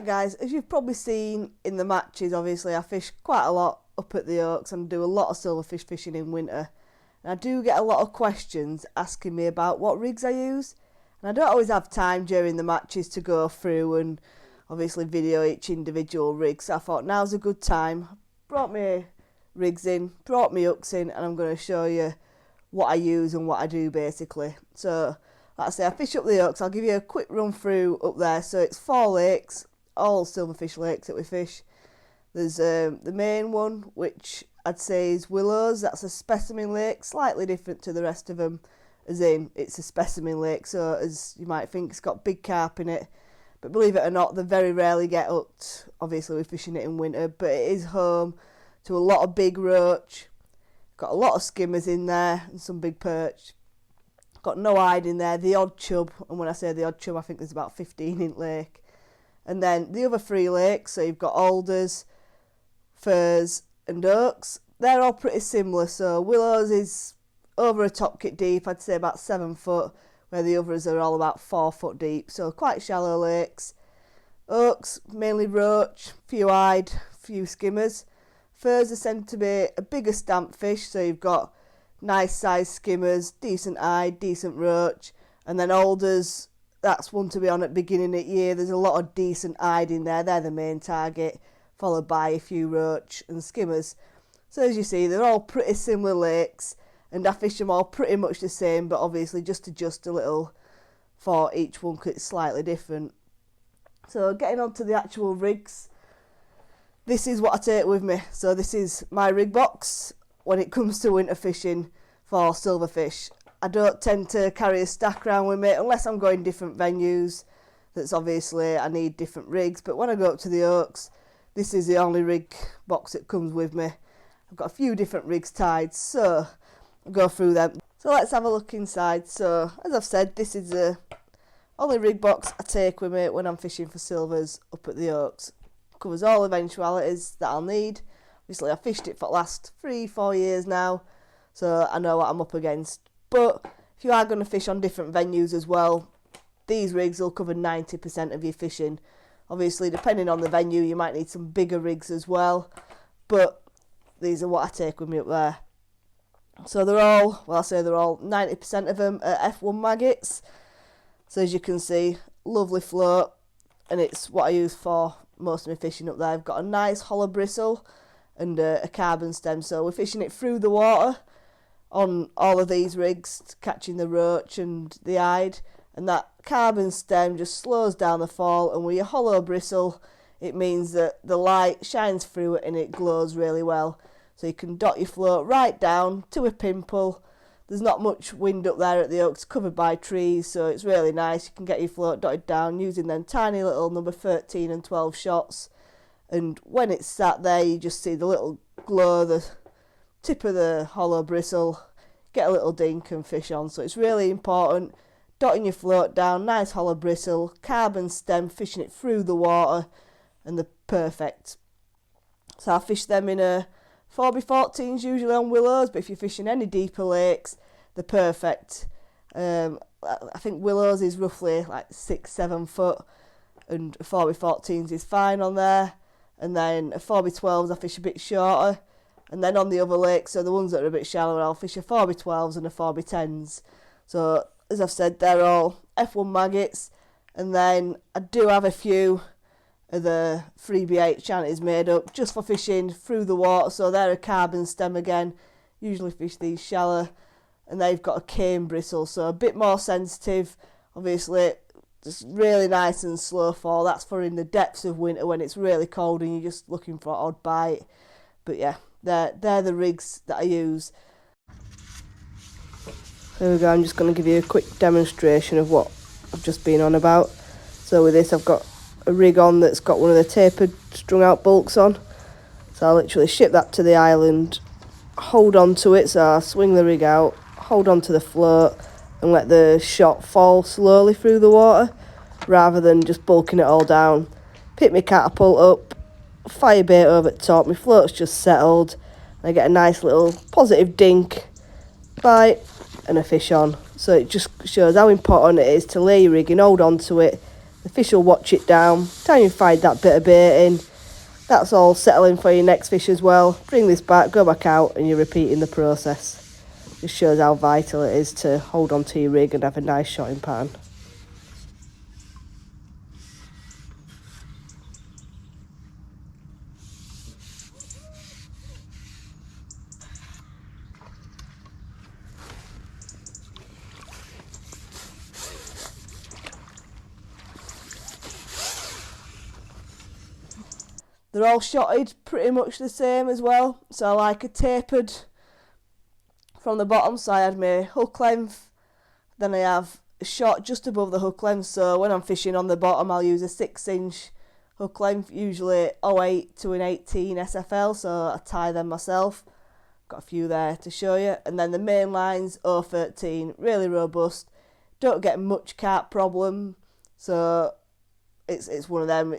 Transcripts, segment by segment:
guys, as you've probably seen in the matches, obviously I fish quite a lot up at the Oaks and do a lot of silverfish fishing in winter. And I do get a lot of questions asking me about what rigs I use. And I don't always have time during the matches to go through and obviously video each individual rig. So I thought now's a good time. Brought my rigs in, brought my hooks in, and I'm going to show you what I use and what I do basically. So like I say, I fish up the Oaks. I'll give you a quick run through up there. So it's 4 lakes, all silverfish lakes that we fish. There's the main one, which I'd say is Willows. That's a specimen lake, slightly different to the rest of them, as in it's a specimen lake. So as you might think, it's got big carp in it. But believe it or not, they very rarely get hooked. Obviously we're fishing it in winter, but it is home to a lot of big roach. Got a lot of skimmers in there and some big perch. Got no hide in there, the odd chub, and when I say the odd chub I think there's about 15 in lake. And then the other 3 lakes, so you've got alders, firs and oaks. They're all pretty similar. So Willows is over a top kit deep, I'd say about 7 foot, where the others are all about 4 foot deep, so quite shallow lakes. Oaks, mainly roach, few hide, few skimmers. Firs are said to be a bigger stamp fish, so you've got nice sized skimmers, decent hide, decent roach. And then alders, that's one to be on at beginning of the year. There's a lot of decent hide in there, they're the main target, followed by a few roach and skimmers. So as you see, they're all pretty similar lakes, and I fish them all pretty much the same, but obviously just adjust a little for each one because it's slightly different. So getting on to the actual rigs, this is what I take with me. So this is my rig box when it comes to winter fishing for silverfish. I don't tend to carry a stack around with me unless I'm going different venues. That's obviously I need different rigs, but when I go up to the Oaks, this is the only rig box that comes with me. I've got a few different rigs tied, so I'll go through them. So let's have a look inside. So as I've said, this is the only rig box I take with me when I'm fishing for silvers up at the Oaks. Covers all eventualities that I'll need. Obviously I fished it for the last 3-4 years now, so I know what I'm up against. But if you are going to fish on different venues as well, these rigs will cover 90% of your fishing. Obviously depending on the venue you might need some bigger rigs as well, but these are what I take with me up there. So they're all, well I say they're all, 90% of them are F1 maggots. So as you can see, lovely float, and it's what I use for most of my fishing up there. I've got a nice hollow bristle and a carbon stem, so we're fishing it through the water on all of these rigs, catching the roach and the hide, and that carbon stem just slows down the fall, and with your hollow bristle it means that the light shines through it and it glows really well. So you can dot your float right down to a pimple. There's not much wind up there at the Oaks, covered by trees, so it's really nice. You can get your float dotted down using them tiny little number 13 and 12 shots. And when it's sat there, you just see the little glow, the tip of the hollow bristle, get a little dink and fish on. So it's really important. Dotting your float down, nice hollow bristle, carbon stem, fishing it through the water, and they're perfect. So I fish them in a 4x14s usually on Willows, but if you're fishing any deeper lakes, they're perfect. I think Willows is roughly like 6-7 foot, and 4x14s is fine on there. And then a 4x12s I fish a bit shorter, and then on the other lakes, so the ones that are a bit shallower, I'll fish a 4x12s and a 4x10s. So as I've said, they're all F1 maggots, and then I do have a few of the 3x8 shanties made up just for fishing through the water, so they're a carbon stem again. Usually fish these shallow, and they've got a cane bristle, so a bit more sensitive. Obviously just really nice and slow fall. That's for in the depths of winter when it's really cold and you're just looking for an odd bite. But yeah, they're the rigs that I use. There we go, I'm just going to give you a quick demonstration of what I've just been on about. So with this I've got a rig on that's got one of the tapered strung out bulks on. So I'll literally ship that to the island, hold on to it, so I'll swing the rig out, hold on to the float and let the shot fall slowly through the water rather than just bulking it all down. Pick my catapult up, fire bait over the top, my float's just settled, and I get a nice little positive dink, bite and a fish on. So it just shows how important it is to lay your rig and hold on to it. The fish will watch it down. Time you find that bit of bait in, that's all settling for your next fish as well. Bring this back, go back out, and you're repeating the process. Just shows how vital it is to hold on to your rig and have a nice shotting pattern. They're all shotted pretty much the same as well. So I like a tapered from the bottom, so I had my hook length, then I have a shot just above the hook length, so when I'm fishing on the bottom I'll use a 6-inch hook length, usually 08 to an 18 SFL, so I tie them myself. Got a few there to show you. And then the main line's 013, really robust, don't get much carp problem, so it's one of them.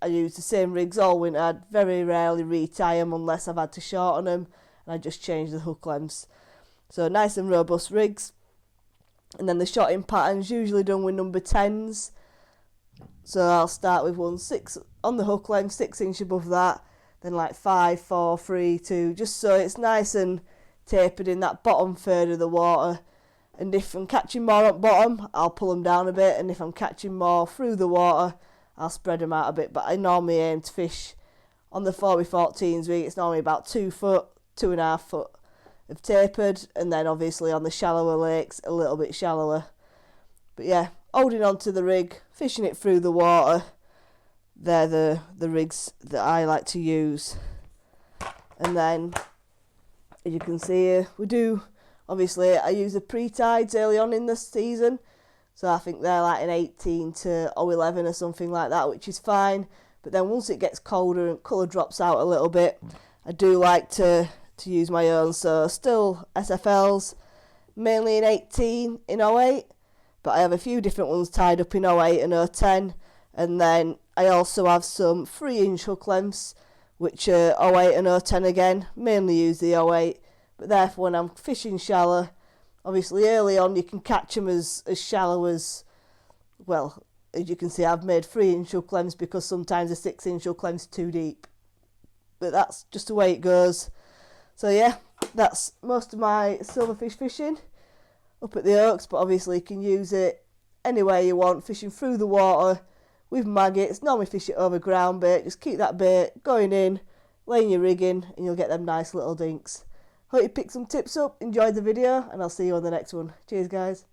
I use the same rigs all winter. I'd very rarely retie them unless I've had to shorten them, and I just change the hook lengths. So nice and robust rigs. And then the shotting pattern's usually done with number 10s. So I'll start with 1 6 on the hook length, 6 inch above that, then like 5, 4, 3, 2, just so it's nice and tapered in that bottom third of the water. And if I'm catching more at bottom, I'll pull them down a bit, and if I'm catching more through the water, I'll spread them out a bit. But I normally aim to fish on the 4x14s rig. It's normally about 2 foot, 2.5 foot of tapered, and then obviously on the shallower lakes a little bit shallower. But yeah, holding on to the rig, fishing it through the water, they're the rigs that I like to use. And then as you can see here, we do obviously, I use the pre-tides early on in the season, so I think they're like an 18 to 011 or something like that, which is fine. But then once it gets colder and colour drops out a little bit, I do like to use my own. So still SFLs, mainly in 18, in 08, but I have a few different ones tied up in 08 and 010. And then I also have some 3-inch hook lengths, which are 08 and 010 again, mainly use the 08. But therefore when I'm fishing shallow, obviously early on you can catch them as shallow as, well, as you can see I've made 3-inch hook lengths because sometimes a 6-inch hook length's too deep. But that's just the way it goes. So yeah, that's most of my silverfish fishing up at the Oaks, but obviously you can use it anywhere you want, fishing through the water with maggots. Normally fish it over ground bait, just keep that bait going in, laying your rig in, and you'll get them nice little dinks. Hope you picked some tips up, enjoyed the video, and I'll see you on the next one. Cheers guys.